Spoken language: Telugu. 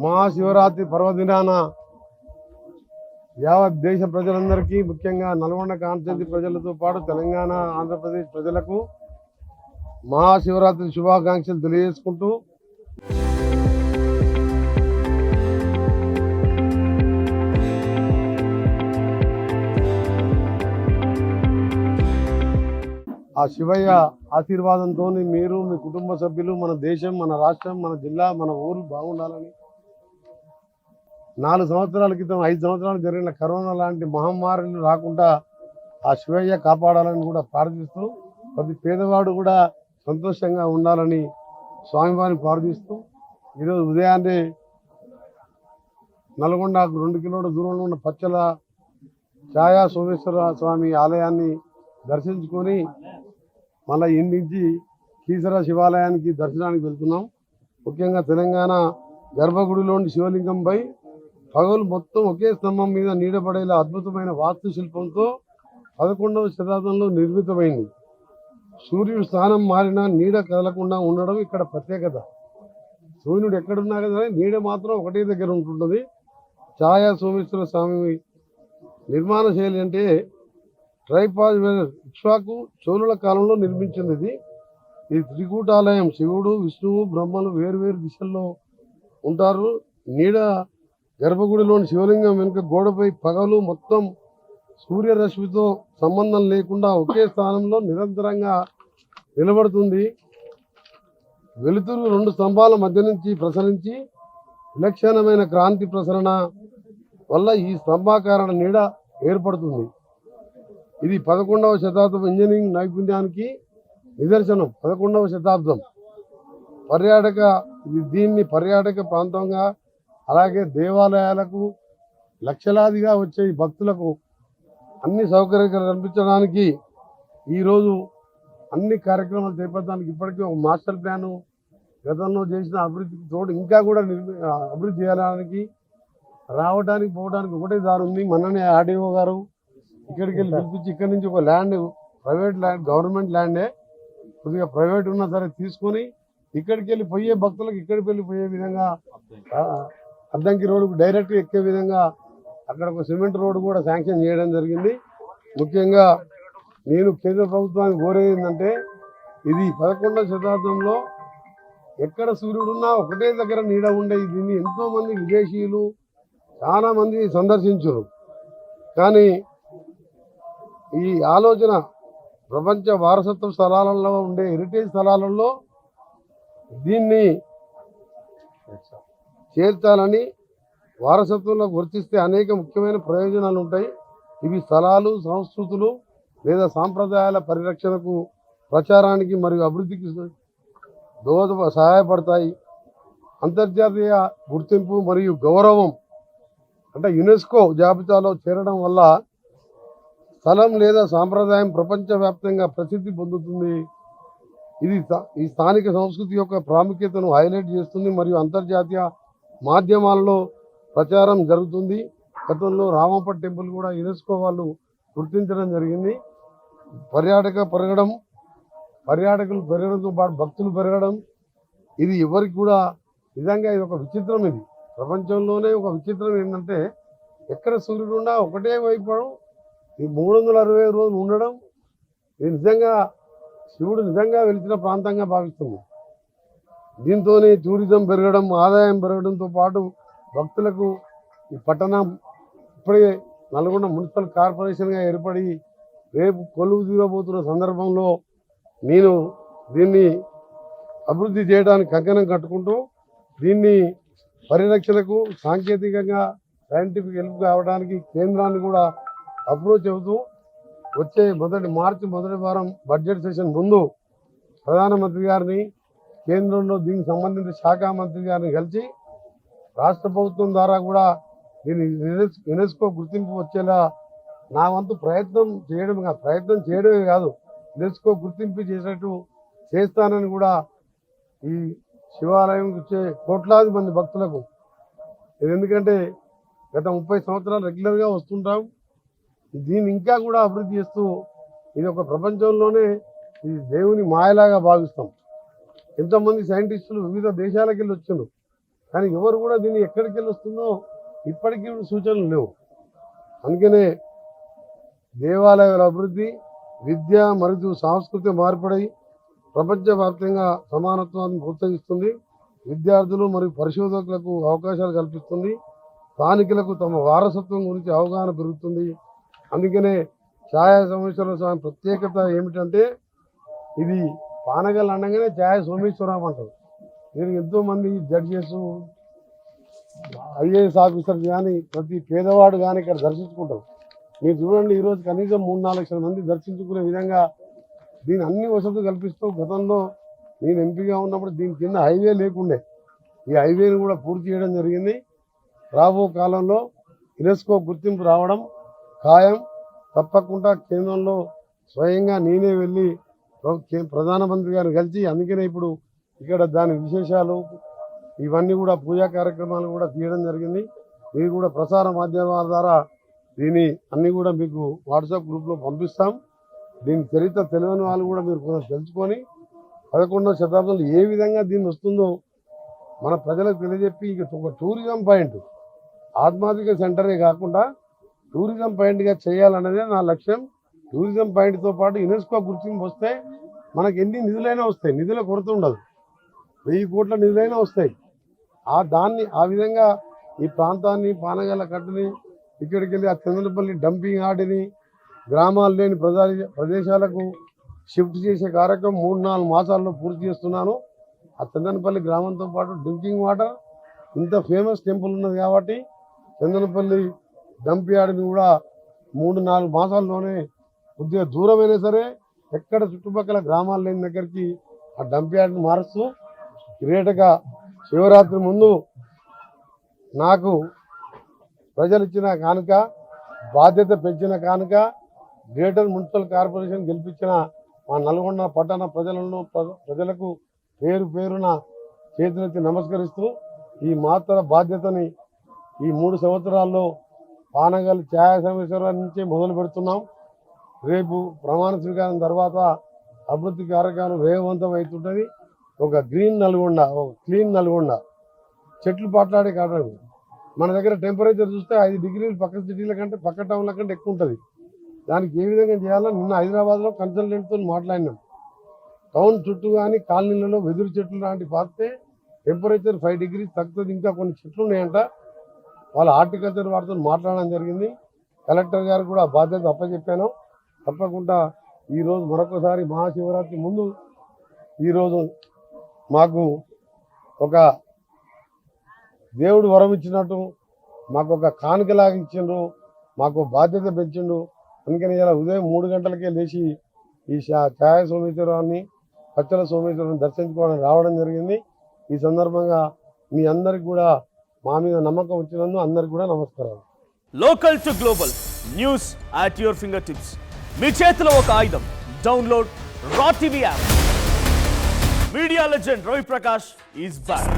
మహాశివరాత్రి పర్వదినాన యావత్ దేశ ప్రజలందరికీ, ముఖ్యంగా నల్గొండ కాన్స్టిట్యూన్సీ ప్రజలతో పాటు తెలంగాణ, ఆంధ్రప్రదేశ్ ప్రజలకు మహాశివరాత్రి శుభాకాంక్షలు తెలియజేసుకుంటూ ఆ శివయ్య ఆశీర్వాదంతో మీరు, మీ కుటుంబ సభ్యులు, మన దేశం, మన రాష్ట్రం, మన జిల్లా, మన ఊరు బాగుండాలని 4 సంవత్సరాల క్రితం 5 సంవత్సరాలు జరిగిన కరోనా లాంటి మహమ్మారులు రాకుండా ఆ శివయ్య కాపాడాలని కూడా ప్రార్థిస్తూ, ప్రతి పేదవాడు కూడా సంతోషంగా ఉండాలని స్వామివారిని ప్రార్థిస్తూ, ఈరోజు ఉదయాన్నే నల్గొండకు 2 కిలోమీటర్ల దూరంలో ఉన్న పచ్చల ఛాయా సోమేశ్వర స్వామి ఆలయాన్ని దర్శించుకొని మళ్ళీ ఇంటించి కీసర శివాలయానికి దర్శనానికి వెళ్తున్నాం. ముఖ్యంగా తెలంగాణ గర్భగుడిలోని శివలింగంపై పగలు మొత్తం ఒకే స్తంభం మీద నీడపడేలా అద్భుతమైన వాస్తుశిల్పంతో 11వ శతాబ్దంలో నిర్మితమైంది. సూర్యుడు స్థానం మారినా నీడ కదలకుండా ఉండడం ఇక్కడ ప్రత్యేకత. సూర్యుడు ఎక్కడున్నా కదా నీడ మాత్రం ఒకటే దగ్గర ఉంటుంటుంది. ఛాయా సోమేశ్వర స్వామి నిర్మాణ శైలి అంటే ట్రైపాజ్ ఇక్ష్వాకు చోళుల కాలంలో నిర్మించింది. ఈ త్రికూటాలయం శివుడు, విష్ణువు, బ్రహ్మలు వేరువేరు దిశల్లో ఉంటారు. నీడ గర్భగుడిలోని శివలింగం వెనుక గోడపై పగలు మొత్తం సూర్యరశ్మితో సంబంధం లేకుండా ఒకే స్థానంలో నిరంతరంగా నిలబడుతుంది. వెలుతురు 2 స్తంభాల మధ్య నుంచి ప్రసరించి విలక్షణమైన క్రాంతి ప్రసరణ వల్ల ఈ స్తంభాకారణ నీడ ఏర్పడుతుంది. ఇది 11వ శతాబ్దం ఇంజనీరింగ్ నైపుణ్యానికి నిదర్శనం. 11వ శతాబ్దం దీన్ని పర్యాటక ప్రాంతంగా, అలాగే దేవాలయాలకు లక్షలాదిగా వచ్చే భక్తులకు అన్ని సౌకర్యాలు కల్పించడానికి ఈరోజు అన్ని కార్యక్రమాలు చేపట్టడానికి ఇప్పటికీ ఒక మాస్టర్ ప్లాను గతంలో చేసిన అభివృద్ధికి తోడు ఇంకా కూడా అభివృద్ధి చేయడానికి రావడానికి పోవడానికి ఒకటే దారి ఉంది. మొన్ననే ఆర్డీఓ గారు ఇక్కడికి వెళ్ళి పిలిపించి ఇక్కడి నుంచి ఒక ల్యాండ్, ప్రైవేట్ ల్యాండ్, గవర్నమెంట్ ల్యాండే, కొద్దిగా ప్రైవేట్ ఉన్నా సరే తీసుకొని ఇక్కడికి వెళ్ళి పోయే భక్తులకు ఇక్కడికి వెళ్ళి పోయే విధంగా అద్దంకి రోడ్డుకు డైరెక్ట్ ఎక్కే విధంగా అక్కడ ఒక సిమెంట్ రోడ్డు కూడా శాంక్షన్ చేయడం జరిగింది. ముఖ్యంగా నేను కేంద్ర ప్రభుత్వానికి కోరేది ఏంటంటే, ఇది 11వ శతాబ్దంలో ఎక్కడ సూర్యుడున్నా ఒకటే దగ్గర నీడ ఉండే దీన్ని ఎంతోమంది విదేశీయులు చాలా మంది సందర్శించారు. కానీ ఈ ఆలోచన ప్రపంచ వారసత్వ స్థలాలలో ఉండే హెరిటేజ్ స్థలాలలో దీన్ని చేర్చాలని, వారసత్వంలో గుర్తిస్తే అనేక ముఖ్యమైన ప్రయోజనాలు ఉంటాయి. ఇవి స్థలాలు, సంస్కృతులు లేదా సాంప్రదాయాల పరిరక్షణకు, ప్రచారానికి మరియు అభివృద్ధికి సహాయపడతాయి. అంతర్జాతీయ గుర్తింపు మరియు గౌరవం అంటే యునెస్కో జాబితాలో చేరడం వల్ల స్థలం లేదా సాంప్రదాయం ప్రపంచవ్యాప్తంగా ప్రసిద్ధి పొందుతుంది. ఇది ఈ స్థానిక సంస్కృతి యొక్క ప్రాముఖ్యతను హైలైట్ చేస్తుంది మరియు అంతర్జాతీయ మాధ్యమాలలో ప్రచారం జరుగుతుంది. గతంలో రామప్ప టెంపుల్ కూడా యునెస్కో వాళ్ళు గుర్తించడం జరిగింది. పర్యాటకులు పెరగడంతో పాటు భక్తులు పెరగడం, ఇది ఎవరికి కూడా నిజంగా ఇది ఒక విచిత్రం. ఇది ప్రపంచంలోనే ఒక విచిత్రం ఏంటంటే, ఎక్కడ సూర్యుడు ఉన్నా ఒకటే వైపు ఈ 365 రోజులు ఉండడం, ఇది నిజంగా శివుడు నిజంగా వెలిచిన ప్రాంతంగా భావిస్తుంది. దీంతోనే టూరిజం పెరగడం, ఆదాయం పెరగడంతో పాటు భక్తులకు ఈ పట్టణం ఇప్పుడే నల్గొండ మున్సిపల్ కార్పొరేషన్గా ఏర్పడి రేపు కొలువు తీరబోతున్న సందర్భంలో నేను దీన్ని అభివృద్ధి చేయడానికి కంకణం కట్టుకుంటూ, దీన్ని పరిరక్షణకు సాంకేతికంగా సైంటిఫిక్ హెల్ప్ కావడానికి కేంద్రాన్ని కూడా అప్రోచ్ అవుతూ వచ్చే మార్చి మొదటి వారం బడ్జెట్ సెషన్ ముందు ప్రధానమంత్రి గారిని, కేంద్రంలో దీనికి సంబంధించిన శాఖ మంత్రి గారిని కలిసి రాష్ట్ర ప్రభుత్వం ద్వారా కూడా దీన్ని యునెస్కో గుర్తింపు వచ్చేలా నా వంతు ప్రయత్నం చేయడమే కాదు, యునెస్కో గుర్తింపు చేసేట్టు చేస్తానని కూడా ఈ శివాలయం వచ్చే కోట్లాది మంది భక్తులకు, ఎందుకంటే గత 30 సంవత్సరాలు రెగ్యులర్గా వస్తుంటాం, దీన్ని ఇంకా కూడా అభివృద్ధి చేస్తూ ఇది ఒక ప్రపంచంలోనే ఇది దేవుని మాయలాగా భావిస్తాం. ఎంతోమంది సైంటిస్టులు వివిధ దేశాలకు వెళ్ళి వచ్చిండ్రు, కానీ ఎవరు కూడా దీన్ని ఎక్కడికి వెళ్ళి వస్తుందో ఇప్పటికీ సూచనలు లేవు. అందుకనే దేవాలయాల అభివృద్ధి, విద్య మరియు సాంస్కృతిక మార్పిడి ప్రపంచవ్యాప్తంగా సమానత్వాన్ని ప్రోత్సహిస్తుంది. విద్యార్థులు మరియు పరిశోధకులకు అవకాశాలు కల్పిస్తుంది. స్థానికులకు తమ వారసత్వం గురించి అవగాహన పెరుగుతుంది. అందుకనే ఛాయా సోమేశ్వర స్వామి ప్రత్యేకత ఏమిటంటే, ఇది పానగల్ అనగానే ఛాయా సోమేశ్వరం అంటారు. మీరు ఎంతోమంది జడ్జెస్, ఐఏఎస్ ఆఫీసర్స్ కానీ ప్రతి పేదవాడు కానీ ఇక్కడ దర్శించుకుంటారు. మీరు చూడండి, ఈరోజు కనీసం 3-4 లక్షల మంది దర్శించుకునే విధంగా దీని అన్ని వసతులు కల్పిస్తూ, గతంలో నేను ఎంపీగా ఉన్నప్పుడు దీని కింద హైవే లేకుండే, ఈ హైవేని కూడా పూర్తి చేయడం జరిగింది. రాబో కాలంలో యునెస్కో గుర్తింపు రావడం ఖాయం. తప్పకుండా కేంద్రంలో స్వయంగా నేనే వెళ్ళి ప్రధానమంత్రి గారిని కలిసి, అందుకనే ఇప్పుడు ఇక్కడ దాని విశేషాలు ఇవన్నీ కూడా పూజా కార్యక్రమాలు కూడా తీయడం జరిగింది. మీరు కూడా ప్రసార మాధ్యమాల ద్వారా దీన్ని అన్నీ కూడా మీకు వాట్సాప్ గ్రూప్లో పంపిస్తాం. దీని చరిత్ర తెలియని వాళ్ళు కూడా మీరు కొంచెం తెలుసుకొని 11వ శతాబ్దంలో ఏ విధంగా దీన్ని వస్తుందో మన ప్రజలకు తెలియజెప్పి, ఇక ఒక టూరిజం పాయింట్, ఆధ్యాత్మిక సెంటరే కాకుండా టూరిజం పాయింట్గా చేయాలన్నదే నా లక్ష్యం. టూరిజం పాయింట్తో పాటు యునెస్కో గుర్తింపు వస్తే మనకు ఎన్ని నిధులైనా వస్తాయి, నిధుల కొరత ఉండదు. 1000 కోట్ల నిధులైనా వస్తాయి. దాన్ని ఆ విధంగా ఈ ప్రాంతాన్ని, పానగల కట్టుని, ఇక్కడికి వెళ్ళి ఆ చంద్రపల్లి డంపింగ్ యార్డ్ని గ్రామాలు లేని ప్రదేశాలకు షిఫ్ట్ చేసే కార్యక్రమం 3-4 మాసాల్లో పూర్తి చేస్తున్నాను. ఆ చందనపల్లి గ్రామంతో పాటు డ్రింకింగ్ వాటర్, ఇంత ఫేమస్ టెంపుల్ ఉన్నది కాబట్టి చందనపల్లి డంప్ యార్డ్ని కూడా 3-4 మాసాల్లోనే, కొద్దిగా దూరమైనా సరే ఎక్కడ చుట్టుపక్కల గ్రామాలు లేని దగ్గరికి ఆ డంప్ యార్డ్ని మారుస్తూ, గ్రేట్గా శివరాత్రి ముందు నాకు ప్రజలు ఇచ్చిన కానుక, బాధ్యత పెంచిన కానుక, గ్రేటర్ మున్సిపల్ కార్పొరేషన్ గెలిపించిన మా నల్గొండ పట్టణ ప్రజలకు పేరు పేరున చేతులెత్తి నమస్కరిస్తూ, ఈ మాత్ర బాధ్యతని ఈ 3 సంవత్సరాల్లో పానగల్ ఛాయా సోమేశ్వరం నుంచే మొదలు పెడుతున్నాం. రేపు ప్రమాణ స్వీకారం తర్వాత అభివృద్ధి కార్యక్రమం వేగవంతం అవుతుంటుంది. ఒక గ్రీన్ నల్గొండ, ఒక క్లీన్ నల్గొండ, చెట్లు పాట్లాడే కాదు. మన దగ్గర టెంపరేచర్ చూస్తే 5 డిగ్రీలు పక్క సిటీల కంటే, పక్క టౌన్ల కంటే ఎక్కువ ఉంటుంది. దానికి ఏ విధంగా చేయాలో నిన్న హైదరాబాద్లో కన్సల్టెంట్తో మాట్లాడినాం. టౌన్ చుట్టూ కానీ కాలనీలలో వెదురు చెట్లు లాంటి పాస్తే టెంపరేచర్ 5 డిగ్రీస్ తగ్గుతుంది. ఇంకా కొన్ని చెట్లు ఉన్నాయంట, వాళ్ళ హార్టికల్చర్ వాటితో మాట్లాడడం జరిగింది. కలెక్టర్ గారు కూడా బాధ్యత అప్పచెప్పాను. తప్పకుండా ఈరోజు మరొకసారి మహాశివరాత్రి ముందు ఈరోజు మాకు ఒక దేవుడు వరం ఇచ్చినట్టు, మాకు ఒక కానుకలాగా ఇచ్చిండ్రు, మాకు బాధ్యత పెంచిండు. అందుకని ఇలా ఉదయం 3 గంటలకే లేచి ఈ ఛాయా సోమేశ్వరాన్ని, పచ్చల సోమేశ్వరాన్ని దర్శించుకోవడం రావడం జరిగింది. ఈ సందర్భంగా మీ అందరికి కూడా మా మీద నమ్మకం వచ్చినందుకు అందరికి కూడా నమస్కారాలు. Local to global news at your finger tips. మీ చేతిలో ఒక ఆయుధం. Download raw TV app. Media legend Ravi Prakash is back.